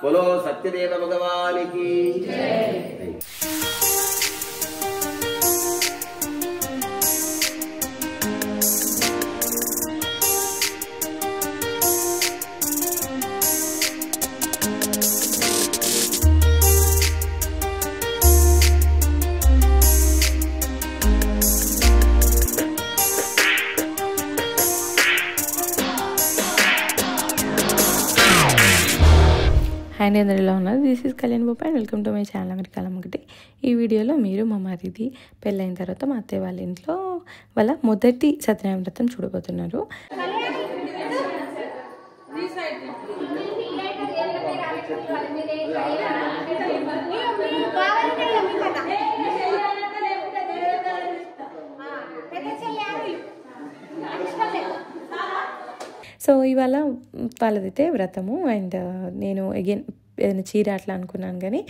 बोलो सत्यदेव भगवान की जय। అండ్ అందరిలో ఉన్నారు. This is Kalyan Babu and welcome to my channel అమెరికాలో ఒకటి. ఈ వీడియోలో మీరు మా మరిది పెళ్ళైన తర్వాత మా అత్తయ్య వాళ్ళ ఇంట్లో వాళ్ళ మొదటి సత్యనారాయణ వ్రతం చూడబోతున్నారు. సో ఇవాళ వాళ్ళదైతే వ్రతము. అండ్ నేను అగైన్ ఏదైనా చీర అట్లా అనుకున్నాను, కానీ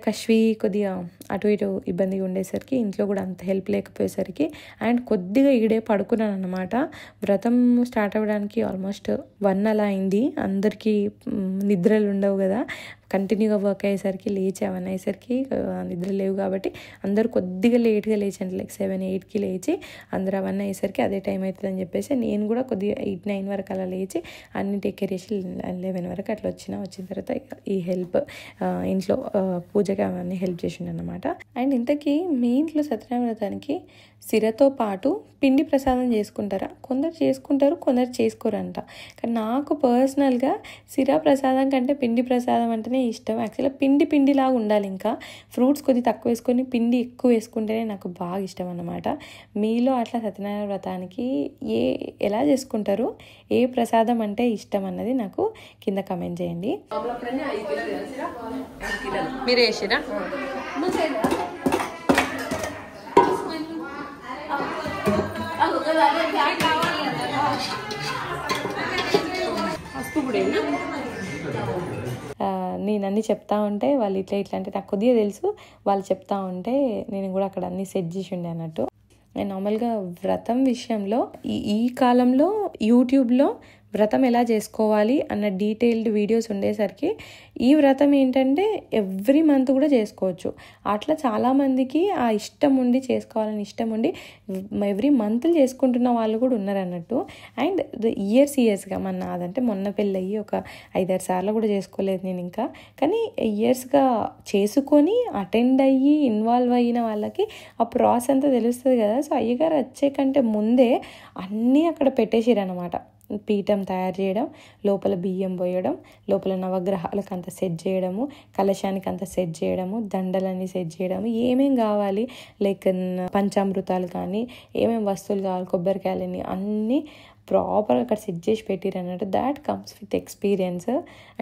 కశ్వి కొద్దిగా అటు ఇటు ఇబ్బందిగా ఉండేసరికి ఇంట్లో కూడా అంత హెల్ప్ లేకపోయేసరికి అండ్ కొద్దిగా ఈడే పడుకున్నాను అన్నమాట. వ్రతం స్టార్ట్ అవ్వడానికి ఆల్మోస్ట్ 1 అలా అయింది. అందరికీ నిద్రలు ఉండవు కదా, కంటిన్యూగా వర్క్ అయ్యేసరికి లేచి అవన్నీ అయ్యేసరికి నిద్ర లేవు కాబట్టి అందరూ కొద్దిగా లేట్గా లేచండి, లైక్ 7-8కి లేచి అందరూ అవన్నీ అయ్యేసరికి అదే టైం అవుతుంది అని చెప్పేసి నేను కూడా కొద్దిగా 8-9 వరకు అలా లేచి అన్ని టేక్ కేర్ చేసి 11 వరకు అట్లా వచ్చిన తర్వాత ఈ హెల్ప్ ఇంట్లో పూజకి అవన్నీ హెల్ప్ చేసిండు అనమాట. అండ్ ఇంతకీ మీ ఇంట్లో సత్యనారాయణ వ్రతానికి సిరతో పాటు పిండి ప్రసాదం చేసుకుంటారా? కొందరు చేసుకుంటారు, కొందరు చేసుకోరంట. కానీ నాకు పర్సనల్గా సిరా ప్రసాదం కంటే పిండి ప్రసాదం అంటేనే ఇష్టం. యాక్చువల్గా పిండిలాగా ఉండాలి, ఇంకా ఫ్రూట్స్ కొద్ది తక్కువ వేసుకొని పిండి ఎక్కువ వేసుకుంటేనే నాకు బాగా ఇష్టం అన్నమాట. మీలో అట్లా సత్యనారాయణ వ్రతానికి ఎలా చేసుకుంటారు, ఏ ప్రసాదం అంటే ఇష్టం అన్నది నాకు కింద కమెంట్ చేయండి. మీరు వేసిరా? నేను అన్నీ చెప్తా ఉంటే వాళ్ళు ఇట్లా అంటే నాకు కొద్దిగా తెలుసు, వాళ్ళు చెప్తా ఉంటే నేను కూడా అక్కడ అన్నీ సెట్ చేసి ఉండే అన్నట్టు. నేను నార్మల్గా వ్రతం విషయంలో ఈ కాలంలో యూట్యూబ్లో వ్రతం ఎలా చేసుకోవాలి అన్న డీటెయిల్డ్ వీడియోస్ ఉండేసరికి ఈ వ్రతం ఏంటంటే ఎవ్రీ మంత్ కూడా చేసుకోవచ్చు. అట్లా చాలామందికి ఆ ఇష్టం ఉండి చేసుకోవాలని ఇష్టం ఉండి ఎవ్రీ మంత్ చేసుకుంటున్న వాళ్ళు కూడా ఉన్నారు అన్నట్టు. అండ్ ఇయర్స్గా నాదంటే మొన్న పెళ్ళయ్యి ఒక 5-6 సార్లు కూడా చేసుకోలేదు నేను ఇంకా. కానీ ఇయర్స్గా చేసుకొని అటెండ్ అయ్యి ఇన్వాల్వ్ అయిన వాళ్ళకి ఆ ప్రాసెస్ అంతా తెలుస్తుంది కదా. సో అయ్యగారు వచ్చే కంటే ముందే అన్నీ అక్కడ పెట్టేసిరు అనమాట. పీఠం తయారు చేయడం, లోపల బియ్యం పోయడం, లోపల నవగ్రహాలకు అంత సెట్ చేయడము, కలశానికి అంత సెట్ చేయడము, దండలన్నీ సెట్ చేయడము, ఏమేం కావాలి లైక్ పంచామృతాలు కానీ ఏమేమి వస్తువులు కావాలి, కొబ్బరికాయలని అన్నీ ప్రాపర్గా అక్కడ సెట్ చేసి పెట్టిరు అన్నట్టు. That comes with experience.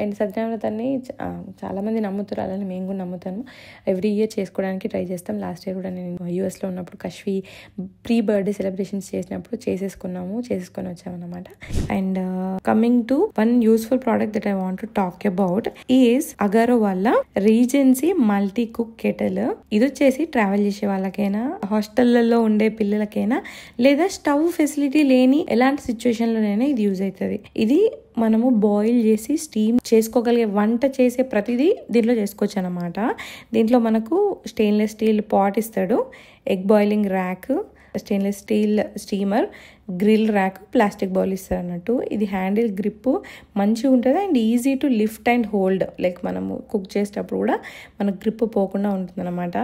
And Satyanarayana వ్రతాన్ని చాలామంది నమ్ముతారు, అలానే మేము కూడా నమ్ముతాను. ఎవ్రీ ఇయర్ చేసుకోవడానికి ట్రై చేస్తాం. లాస్ట్ ఇయర్ కూడా నేను యూఎస్లో ఉన్నప్పుడు కశ్వి ప్రీ బర్త్డే సెలబ్రేషన్స్ చేసినప్పుడు చేసుకొని వచ్చామన్నమాట. And coming to one useful product that I want to talk about is Agaro వాళ్ళ రీజెన్సీ మల్టీ కుక్ కెటిల్. ఇది వచ్చేసి ట్రావెల్ చేసే వాళ్ళకైనా, హాస్టళ్లలో ఉండే పిల్లలకైనా, లేదా స్టవ్ ఫెసిలిటీ లేని ఎలాంటి సిచ్యువేషన్లోనైనా ఇది యూజ్ అవుతుంది. ఇది మనము బాయిల్ చేసి స్టీమ్ చేసుకోగలిగే వంట చేసే ప్రతిదీ దీంట్లో చేసుకోవచ్చు అనమాట. దీంట్లో మనకు స్టెయిన్లెస్ స్టీల్ పాట్ ఇస్తాడు, egg boiling rack, stainless steel steamer, grill rack, plastic bowl ఇస్తారు అన్నట్టు. ఇది హ్యాండిల్ గ్రిప్ మంచిగా ఉంటుంది and easy to lift and hold. Like మనము కుక్ చేసేటప్పుడు కూడా మనకు గ్రిప్ పోకుండా ఉంటుంది అనమాట.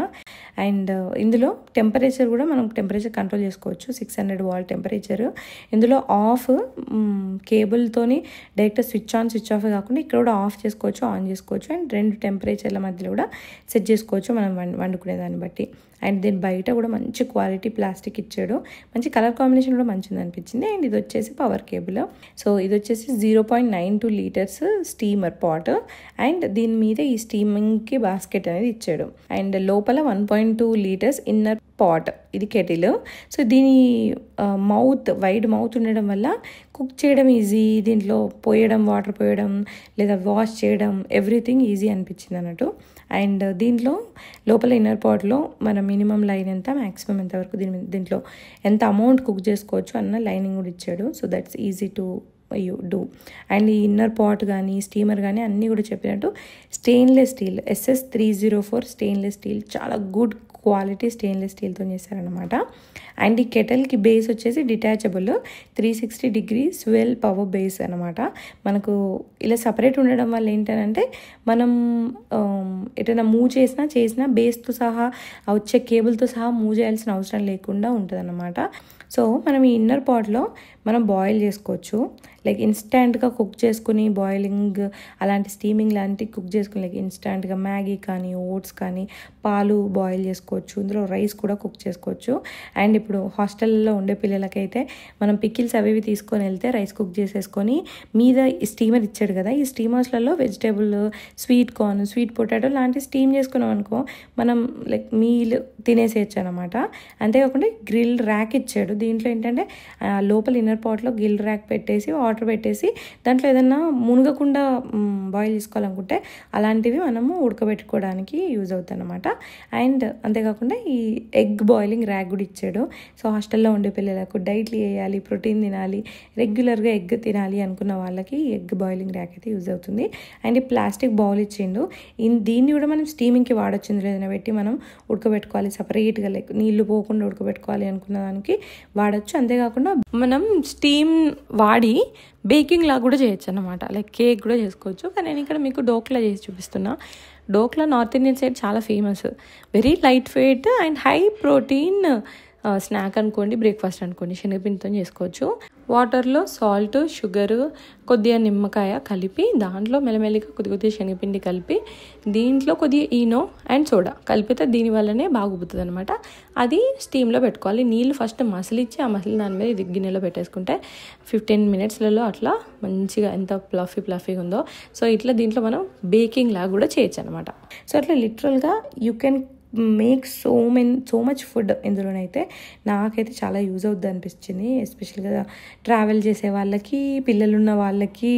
అండ్ ఇందులో టెంపరేచర్ కూడా మనం టెంపరేచర్ కంట్రోల్ చేసుకోవచ్చు, 600 వాట్ టెంపరేచర్. ఇందులో ఆఫ్ కేబుల్తోని direct switch on switch off కాకుండా ఇక్కడ కూడా ఆఫ్ చేసుకోవచ్చు, ఆన్ చేసుకోవచ్చు. అండ్ 2 టెంపరేచర్ల మధ్యలో కూడా సెట్ చేసుకోవచ్చు మనం వండుకునే దాన్ని బట్టి. అండ్ దీని బయట కూడా మంచి క్వాలిటీ ప్లాస్టిక్ ఇచ్చాడు, మంచి కలర్ కాంబినేషన్ కూడా మంచిది అనిపించింది. అండ్ ఇది వచ్చేసి పవర్ కేబుల్. సో ఇది వచ్చేసి 0.92 లీటర్స్ స్టీమర్ పాట్. అండ్ దీని మీద ఈ స్టీమింగ్కి బాస్కెట్ అనేది ఇచ్చాడు. అండ్ లోపల 1.2 లీటర్స్ ఇన్నర్ పాట్, ఇది కెటిల్. సో దీని వైడ్ మౌత్ ఉండడం వల్ల కుక్ చేయడం ఈజీ, దీంట్లో పోయడం, వాటర్ పోయడం లేదా వాష్ చేయడం ఎవ్రీథింగ్ ఈజీ అనిపించింది అన్నట్టు. అండ్ దీంట్లో లోపల ఇన్నర్ పాట్లో మన మినిమం లైన్ ఎంత, మ్యాక్సిమం ఎంతవరకు దీంట్లో ఎంత అమౌంట్ కుక్ చేసుకోవచ్చు అన్న లైనింగ్ కూడా ఇచ్చాడు. So that's easy to you do. And ఈ ఇన్నర్ పాట్ కానీ స్టీమర్ కానీ అన్నీ కూడా చెప్పినట్టు stainless steel SS304 stainless steel, చాలా గుడ్ క్వాలిటీ స్టెయిన్లెస్ స్టీల్తో చేశారనమాట. అండ్ ఈ కెటల్కి బేస్ వచ్చేసి detachable 360 degrees swell power base అనమాట. మనకు ఇలా సపరేట్ ఉండడం వల్ల ఏంటంటే మనం ఎటైనా మూవ్ చేసినా బేస్తో సహా వచ్చే కేబుల్తో సహా మూవ్ చేయాల్సిన అవసరం లేకుండా ఉంటుంది అనమాట. సో మనం ఈ ఇన్నర్ పాట్లో మనం బాయిల్ చేసుకోవచ్చు, లైక్ ఇన్స్టెంట్గా కుక్ చేసుకుని బాయిలింగ్ అలాంటి స్టీమింగ్ లాంటి కుక్ చేసుకుని, లైక్ ఇన్స్టెంట్గా మ్యాగీ కానీ ఓట్స్ కానీ పాలు బాయిల్ చేసుకోవచ్చు, ఇందులో రైస్ కూడా కుక్ చేసుకోవచ్చు. అండ్ ఇప్పుడు హాస్టల్లో ఉండే పిల్లలకైతే మనం పికిల్స్ అవి తీసుకొని వెళ్తే రైస్ కుక్ చేసేసుకొని మీద ఈ స్టీమర్ ఇచ్చాడు కదా, ఈ స్టీమర్స్లలో vegetable, sweet corn, sweet potato లాంటి స్టీమ్ చేసుకున్నాం అనుకో మనం లైక్ మీల్ తినేసేయచ్చు అనమాట. అంతేకాకుండా గ్రిల్ ర్యాక్ ఇచ్చాడు. దీంట్లో ఏంటంటే లోపల ఇన్నర్ పాట్లో గ్రిల్ ర్యాక్ పెట్టేసి వాటర్ పెట్టేసి దాంట్లో ఏదన్నా మునగకుండా బాయిల్ చేసుకోవాలనుకుంటే అలాంటివి మనము ఉడకబెట్టుకోవడానికి యూజ్ అవుతుంది అనమాట. అండ్ అంతేకాకుండా ఈ ఎగ్ బాయిలింగ్ ర్యాక్ కూడా ఇచ్చాడు. సో హాస్టల్లో ఉండే పిల్లలకు డైట్లీ వేయాలి, ప్రోటీన్ తినాలి, రెగ్యులర్గా ఎగ్ తినాలి అనుకున్న వాళ్ళకి ఎగ్ బాయిలింగ్ ర్యాక్ అయితే యూజ్ అవుతుంది. అండ్ ఈ ప్లాస్టిక్ బౌల్ ఇచ్చిండు. దీన్ని కూడా మనం స్టీమింగ్కి వాడచ్చు, ఇందులో ఏదైనా పెట్టి మనం ఉడకబెట్టుకోవాలి సపరేట్గా, లైక్ నీళ్లు పోకుండా ఉడకబెట్టుకోవాలి అనుకున్న దానికి వాడచ్చు. అంతేకాకుండా మనం స్టీమ్ వాడి బేకింగ్ లా కూడా చేయొచ్చు అనమాట, లైక్ కేక్ కూడా చేసుకోవచ్చు. కానీ నేను ఇక్కడ మీకు డోక్లా చేసి చూపిస్తున్నా. డోక్లా నార్త్ ఇండియన్ సైడ్ చాలా famous, very light weight and high protein snack అనుకోండి, బ్రేక్ఫాస్ట్ అనుకోండి, శనగపిండితో చేసుకోవచ్చు. వాటర్లో సాల్ట్, షుగర్, కొద్దిగా నిమ్మకాయ కలిపి దాంట్లో మెల్లమెల్లిగా కొద్దిగా శనగపిండి కలిపి దీంట్లో కొద్దిగా ఈనో అండ్ సోడా కలిపితే దీనివల్లనే బాగా ఉబ్బుతుంది అనమాట. అది స్టీమ్లో పెట్టుకోవాలి. నీళ్ళు ఫస్ట్ మసిలిచ్చి ఆ మసిలి దాని మీద ఇది గిన్నెలో పెట్టేసుకుంటే 15 minutesలలో అట్లా మంచిగా ఎంత ప్లఫీగా ఉందో. సో ఇట్లా దీంట్లో మనం బేకింగ్ లాగా కూడా చేయొచ్చు అనమాట. సో అట్లా లిటరల్గా you can make so much food ఇందులోనైతే. నాకైతే చాలా యూజ్ అవుద్ది అనిపించింది, ఎస్పెషల్గా ట్రావెల్ చేసే వాళ్ళకి, పిల్లలున్న వాళ్ళకి,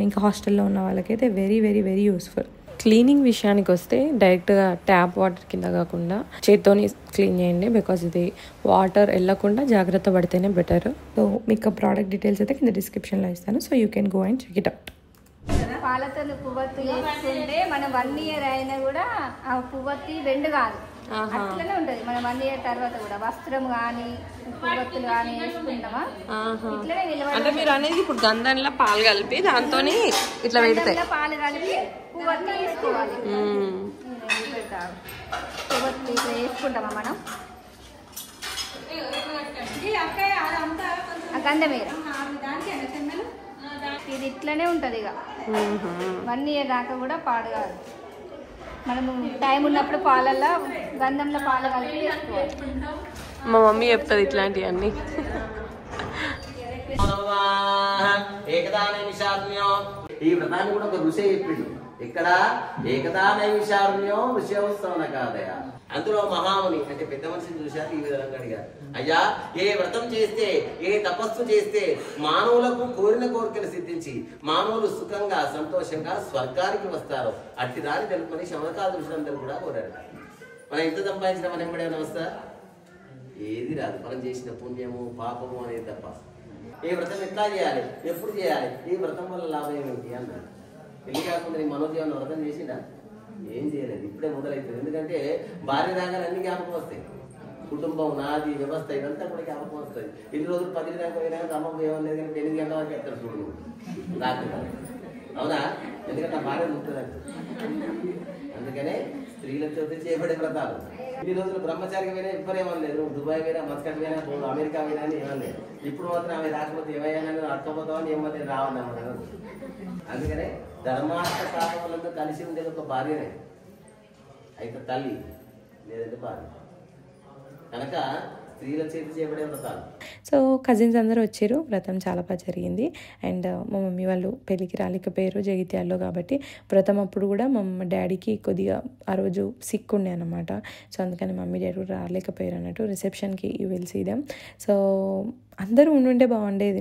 ఇంకా హాస్టల్లో ఉన్న వాళ్ళకైతే very very very useful. Cleaning విషయానికి వస్తే డైరెక్ట్గా ట్యాప్ వాటర్ కింద కాకుండా చేత్తోని క్లీన్ చేయండి, బికాజ్ ఇది వాటర్ వెళ్ళకుండా జాగ్రత్త పడితేనే బెటర్. సో మీకు ప్రోడక్ట్ డీటెయిల్స్ అయితే కింద డిస్క్రిప్షన్లో ఇస్తాను, so you can go and check it out. పాలతో పువ్వొత్తు చేసుకుంటే మనం 1 year అయినా కూడా ఆ పువ్వొత్తి బెండ్ కాదు, అట్లనే ఉంటది. మనం 1 year తర్వాత కూడా వస్త్రం కానీ పువ్వొత్తులు కానీ వేసుకుంటామా ఇట్లనే నిలబడి. అంటే మీరు అనేది ఇప్పుడు గంధంలో పాలు కలిపి దాంతో ఇట్లా పెడతాయి, పాలు కలిపి పువ్వొత్తి వేసుకోవాలి. పువ్వొత్తి ఇట్లా వేసుకుంటామా మనం, ఆ గంధం వేరే ఇది ఇట్లనే ఉంటది. ఇక 1 year దాకా కూడా పాడు కాదు. మనము టైం ఉన్నప్పుడు పాలల్లో గంధంలో పాలు కలిపి వేసుకోవాలి. మా మమ్మీ చెప్తుంది ఇట్లాంటివన్నీ. ఈ వ్రతాన్ని కూడా ఒక ఋషి చెప్పిండు. ఇక్కడ ఏకదా నైమిషారణ్యం ఋషివత్సవన కాదయ. అందులో మహాముని అంటే పెద్ద మనిషిని చూశారు, ఈ విధంగా అడిగారు, అయ్యా ఏ వ్రతం చేస్తే, ఏ తపస్సు చేస్తే మానవులకు కోరిన కోరికలు సిద్ధించి మానవులు సుఖంగా సంతోషంగా స్వర్గానికి వస్తారు, అట్టి దారి తెలుపుకొని శమనకాల ఋషులందరూ కూడా కోరారు. మనం ఎంత సంపాదించిన మనం ఎప్పుడైనా వస్తా ఏది రాదు, మనం చేసిన పుణ్యము పాపము అనేది తప్ప. ఏ వ్రతం ఎట్లా చేయాలి, ఎప్పుడు చేయాలి, ఈ వ్రతం వల్ల లాభం ఏమిటి అన్నారు. పెళ్లి కాకుండా నీ మనోజీవనం వ్రతం చేసిండా? ఏం చేయలేదు, ఇప్పుడే మొదలవుతుంది. ఎందుకంటే భార్య దాకా అన్ని జ్ఞాపకం వస్తాయి, కుటుంబం నాది వ్యవస్థ ఇదంతా కూడా జ్ఞాపకం వస్తుంది. 2 రోజులు 10 దాకా పోయినా అమ్మ ఏమని లేదు, కానీ 8 గంటల వరకు ఎత్తారు చూడు రాత్రి. అవునా? ఎందుకంటే ఆ భార్య ఉంటుంది. అందుకనే స్త్రీలతో చేయబడే వ్రతాలు. 2 రోజులు బ్రహ్మచారిగా పోయినా ఎవ్వరేమనలేదు, నువ్వు దుబాయ్ పోయినా, మస్కట్ పోయినా, అమెరికా పోయినా అని ఏమనలేదు. ఇప్పుడు మాత్రం ఆమె రాకపోతే ఏమైనా అర్థపోతామని ఏమన్నా రావన్నమాట. అందుకనే ధర్మార్థ కాలంలో కలిసి ఉండేది ఒక భార్యనే, అయితే తల్లి లేదంటే భార్య. కనుక స్త్రీల చేతి చేయబడే వ్రతాలు. సో కజిన్స్ అందరూ వచ్చారు, వ్రతం చాలా బాగా జరిగింది. అండ్ మా మమ్మీ వాళ్ళు పెళ్ళికి రాలేకపోయారు జగిత్యాల్లో కాబట్టి, వ్రతం అప్పుడు కూడా మా డాడీకి కొద్దిగా ఆ రోజు సిక్ ఉండే అనమాట. సో అందుకని మమ్మీ డాడీ కూడా రాలేకపోయారు అన్నట్టు. రిసెప్షన్కి you will see them. So అందరూ ఉండుంటే బాగుండేది.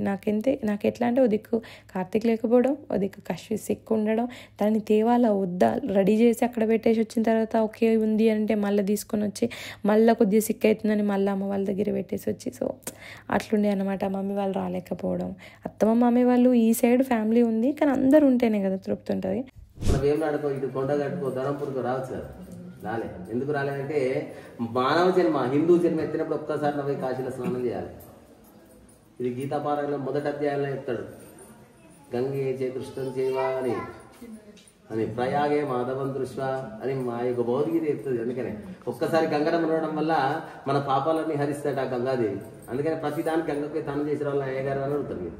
నాకు ఎట్లా అంటే ఓ దిక్కు కార్తీక్ లేకపోవడం, ఓ దిక్కు కశ్వి సిక్ ఉండడం, దాన్ని తేవాలా వద్దా రెడీ చేసి అక్కడ పెట్టేసి వచ్చిన తర్వాత ఓకే ఉంది అంటే మళ్ళీ తీసుకొని వచ్చి మళ్ళీ కొద్దిగా సిక్ అవుతుందని మళ్ళీ అమ్మ వాళ్ళ దగ్గర పెట్టేసి వచ్చి సో అట్లుండే అనమాట. మమ్మీ వాళ్ళు రాలేకపోవడం, అత్తమ్మ మమ్మీ వాళ్ళు ఈ సైడ్ ఫ్యామిలీ ఉంది కానీ అందరూ ఉంటేనే కదా తృప్తి ఉంటుంది. మనం ఏం ఆడుకో ఇటు కొండ కట్టుకో ధనంపూర్కు రావచ్చు కదా, రాలే. ఎందుకు రాలేదంటే మానవ జన్మ హిందూ జన్మ ఎత్తినప్పుడు ఒక్కసారి నవ్వు కాశీలో స్నానం చేయాలి. ఇది గీతాపారాయణలో మొదటి అధ్యాయంలో చెప్తాడు, గంగే చే కృష్ణం చేవా అని ప్రయాగే మాధవం దృశ్వ అని మా యొక్క భౌతికత చెప్తుంది. అందుకనే ఒక్కసారి గంగను మునగడం వల్ల మన పాపాలన్నీ హరిస్తాడు ఆ గంగాదేవి. అందుకని ప్రతి దానికి గంగకి తనం చేసిన వాళ్ళని అయ్యగారు అని అడుగుతారు మీరు.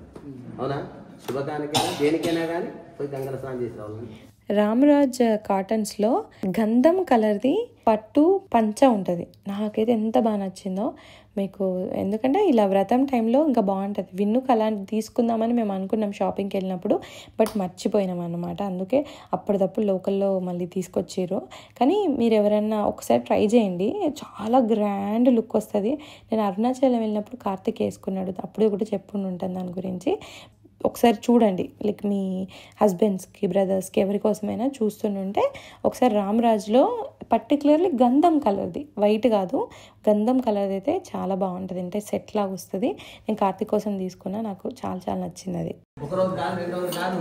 అవునా? శుభకానికైనా దేనికైనా కానీ పోయి గంగల స్నానం చేసిన వాళ్ళని. రామరాజ్ కాటన్స్లో గంధం కలర్ది పట్టు పంచ ఉంటుంది. నాకైతే ఎంత బాగా నచ్చిందో మీకు, ఎందుకంటే ఇలా వ్రతం టైంలో ఇంకా బాగుంటుంది. విన్నుకు అలాంటి తీసుకుందామని మేము అనుకున్నాం షాపింగ్కి వెళ్ళినప్పుడు, బట్ మర్చిపోయినాం అన్నమాట. అందుకే అప్పటిదప్పుడు లోకల్లో మళ్ళీ తీసుకొచ్చారు. కానీ మీరు ఎవరైనా ఒకసారి ట్రై చేయండి, చాలా గ్రాండ్ లుక్ వస్తుంది. నేను అరుణాచలం వెళ్ళినప్పుడు కార్తీక్ వేసుకున్నాడు, అప్పుడు కూడా చెప్పుకుంటూ ఉంటాను దాని గురించి. ఒకసారి చూడండి, లైక్ మీ హస్బెండ్స్కి బ్రదర్స్కి ఎవరికోసమైనా చూస్తుంటే ఒకసారి రామరాజ్లో పర్టికులర్లీ గంధం కలర్ది, వైట్ కాదు గంధం కలర్ అయితే చాలా బాగుంటుంది, అంటే సెట్ లాగా వస్తుంది. నేను కార్తీక్ కోసం తీసుకున్నా, నాకు చాలా చాలా నచ్చింది అది. ఒకరోజు కాదు, 2 రోజులు కాదు,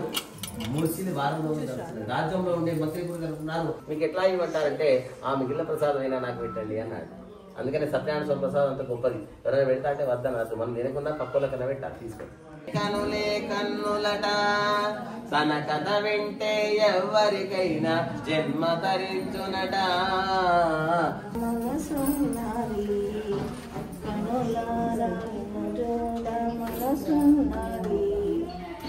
ముడిసింది వారం రోజులు. రాజ్యంలో ఉండే మంత్రి కూడా కలుపుతున్నారు. మీకు ఎట్లా ఇవ్వమంటారంటే ఆ మిగిలిన ప్రసాదం అయినా నాకు పెట్టండి అన్నాడు. అందుకని సత్యనారాయణ స్వామి ప్రసాదం అంత గొప్పది. ఎవరైనా పెడతా అంటే వద్దన్నారు, మనం తినకుండా పక్కల కన్నా పెట్టాలి తీసుకొని. కనులే కన్నులట తన కథ వింటే ఎవరికైనా జన్మ ధరించునట.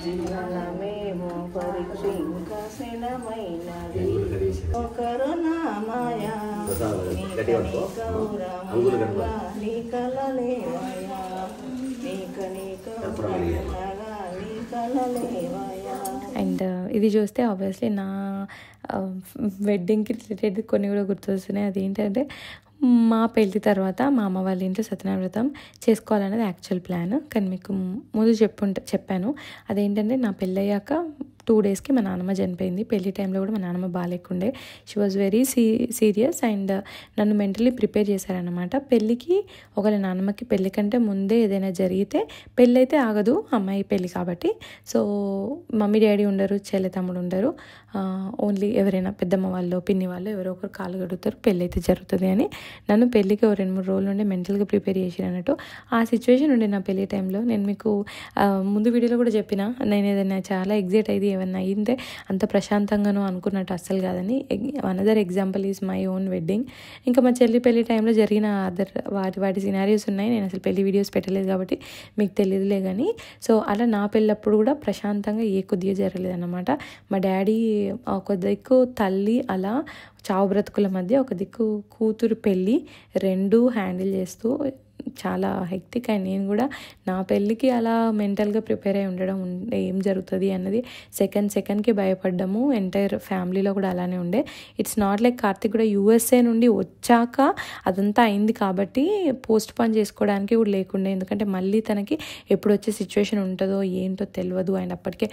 జీవనమేమో పరీక్షింకసినమైనది ఒకరు నామాయ నీ కలలేవయా అండ్ ఇది చూస్తే ఆబ్వియస్లీ నా వెడ్డింగ్కి రిలేటెడ్ కొన్ని కూడా గుర్తొస్తున్నాయి. అదేంటంటే మా పెళ్ళి తర్వాత మా అమ్మ వాళ్ళ ఇంట్లో సత్యనారాయణ వ్రతం చేసుకోవాలనేది యాక్చువల్ ప్లాన్. కానీ మీకు ముందు చెప్పాను అదేంటంటే నా పెళ్ళయ్యాక 2 డేస్కి మా నాన్నమ్మ చనిపోయింది. పెళ్లి టైంలో కూడా మా నాన్నమ్మ బాగాలేకుండే, she was very serious and నన్ను మెంటలీ ప్రిపేర్ చేశారనమాట పెళ్ళికి. ఒకవేళ నాన్నమ్మకి పెళ్ళి కంటే ముందే ఏదైనా జరిగితే పెళ్ళి అయితే ఆగదు, అమ్మాయి పెళ్ళి కాబట్టి. సో మమ్మీ డాడీ ఉండరు, చెల్లి తమ్ముడు ఉండరు, ఓన్లీ ఎవరైనా పెద్దమ్మ వాళ్ళు పిన్ని వాళ్ళు ఎవరో ఒకరు కాలు గడుగుతారు, పెళ్ళి అయితే జరుగుతుంది అని నన్ను పెళ్ళికి 2-3 రోజుల నుండి మెంటల్గా ప్రిపేర్ చేసి అన్నట్టు ఆ సిచ్యువేషన్ ఉండే నా పెళ్ళి టైంలో. నేను మీకు ముందు వీడియోలో కూడా చెప్పిన, నేను ఏదైనా చాలా ఎగ్జైట్ అయ్యి ఏమన్నా అయిందే అంత ప్రశాంతంగానో అనుకున్నట్టు అస్సలు కాదని. Another example is my own wedding. ఇంకా మా చెల్లి పెళ్లి టైంలో జరిగిన వాటి సినారియోస్ ఉన్నాయి. నేను అసలు పెళ్లి వీడియోస్ పెట్టలేదు కాబట్టి మీకు తెలియదులే కానీ. సో అలా నా పెళ్ళప్పుడు కూడా ప్రశాంతంగా ఏ కొద్దిగా జరగలేదు అన్నమాట. మా డాడీ ఒక దిక్కు తల్లి అలా చావు బ్రతుకుల మధ్య, ఒక దిక్కు కూతురు పెళ్ళి, 2 హ్యాండిల్ చేస్తూ చాలా హెక్టిక్. అండ్ నేను కూడా నా పెళ్ళికి అలా మెంటల్గా ప్రిపేర్ అయి ఉండడం, ఏం జరుగుతుంది అన్నది సెకండ్కి భయపడ్డాము. ఎంటైర్ ఫ్యామిలీలో కూడా అలానే ఉండే. ఇట్స్ నాట్ లైక్ కార్తీక్ కూడా USA నుండి వచ్చాక అదంతా అయింది కాబట్టి పోస్ట్ పోన్ చేసుకోవడానికి కూడా లేకుండే, ఎందుకంటే మళ్ళీ తనకి ఎప్పుడు వచ్చే సిచ్యువేషన్ ఉంటుందో ఏంటో తెలియదు. అండ్ అప్పటికే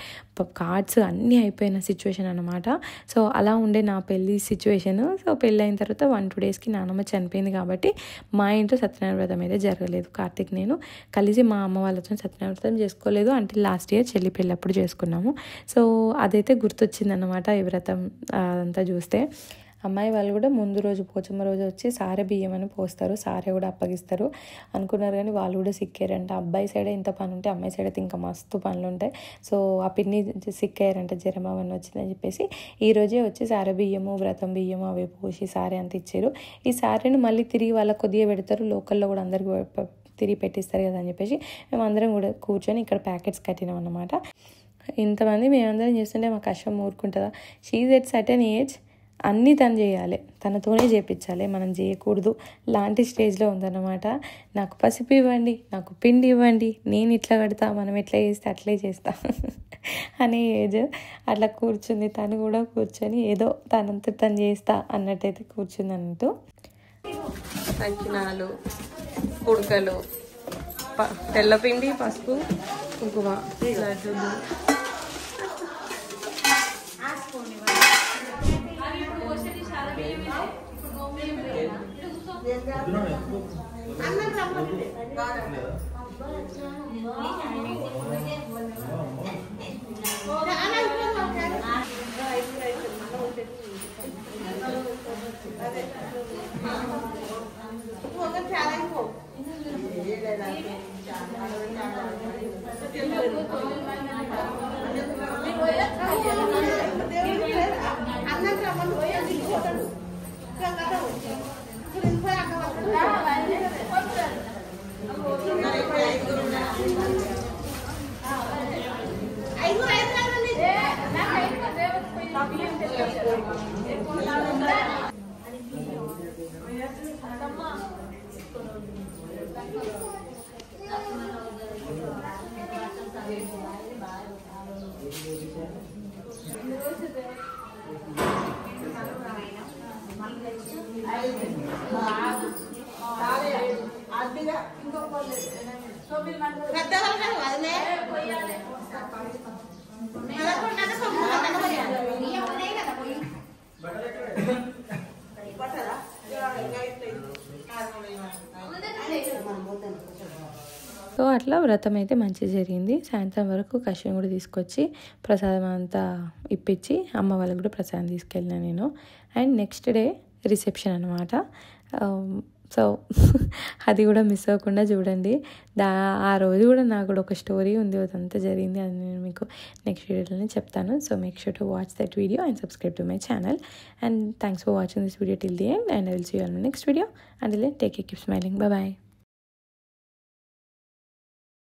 కార్డ్స్ అన్నీ అయిపోయిన సిచ్యువేషన్ అనమాట. సో అలా ఉండే నా పెళ్ళి సిచ్యువేషన్. సో పెళ్ళి అయిన తర్వాత 1-2 డేస్కి నాన్నమ్మ చనిపోయింది కాబట్టి మా ఇంట్లో సత్యనారాయణ వ్రతం అయితే జరగలేదు. కార్తీక్ నేను కలిసి మా అమ్మ వాళ్ళతో సత్యనారాయణ వ్రతం చేసుకోలేదు అంటే లాస్ట్ ఇయర్ చెల్లి పెళ్ళి అప్పుడు చేసుకున్నాము. సో అదైతే గుర్తొచ్చింది అన్నమాట ఈ వ్రతం అదంతా చూస్తే. అమ్మాయి వాళ్ళు కూడా ముందు రోజు పోచమ్మ రోజు వచ్చి సారె బియ్యం అని పోస్తారు, సారె కూడా అప్పగిస్తారు అనుకున్నారు కానీ వాళ్ళు కూడా సిక్కారంట. అబ్బాయి సైడే ఇంత పని ఉంటే అమ్మాయి సైడ్ అయితే ఇంకా మస్తు పనులు ఉంటాయి. సో ఆ పిన్ని సిక్కారంట, జ్వరం అవన్నీ వచ్చిందని చెప్పేసి ఈరోజే వచ్చి సారె బియ్యము వ్రతం బియ్యము అవి పోసి సారె అంత ఇచ్చారు. ఈ సారెను మళ్ళీ తిరిగి వాళ్ళకి కొద్దిగా పెడతారు, లోకల్లో కూడా అందరికి తిరిగి పెట్టిస్తారు కదా అని చెప్పేసి మేము అందరం కూడా కూర్చొని ఇక్కడ ప్యాకెట్స్ కట్టినాం అన్నమాట. ఇంతమంది మేమందరం చేస్తుంటే మా కష్టం ఊరుకుంటుందా? షీజ్ ఎట్ సర్టెన్ ఏజ్, అన్నీ తను చేయాలి, తనతోనే చేయించాలి, మనం చేయకూడదు లాంటి స్టేజ్లో ఉందన్నమాట. నాకు పసుపు ఇవ్వండి, నాకు పిండి ఇవ్వండి, నేను ఇట్లా కడతా, మనం ఎట్లా చేస్తే అట్లే చేస్తా అనే ఏజ్. అట్లా కూర్చుంది, తను కూడా కూర్చొని ఏదో తనంతా తను చేస్తా అన్నట్టయితే కూర్చుంది అన్నట్టు. సకినాలు, కుడకలు, తెల్లపిండి, పసుపు, కుంకుమ లడ్డూలు. సో అట్లా వ్రతం అయితే మంచిగా జరిగింది. సాయంత్రం వరకు కషాయం కూడా తీసుకొచ్చి ప్రసాదం అంతా ఇప్పించి అమ్మ వాళ్ళకి కూడా ప్రసాదం తీసుకెళ్ళినా నేను. అండ్ నెక్స్ట్ డే రిసెప్షన్ అనమాట. సో అది కూడా మిస్ అవ్వకుండా చూడండి. ఆ రోజు కూడా నాకు కూడా ఒక స్టోరీ ఉంది, అదంతా జరిగింది, అది నేను మీకు నెక్స్ట్ వీడియోలోనే చెప్తాను. So make sure to watch that video and subscribe to my channel. And thanks for watching this video till the end, and I will see you on my next video. Until then, take care, keep smiling. Bye bye.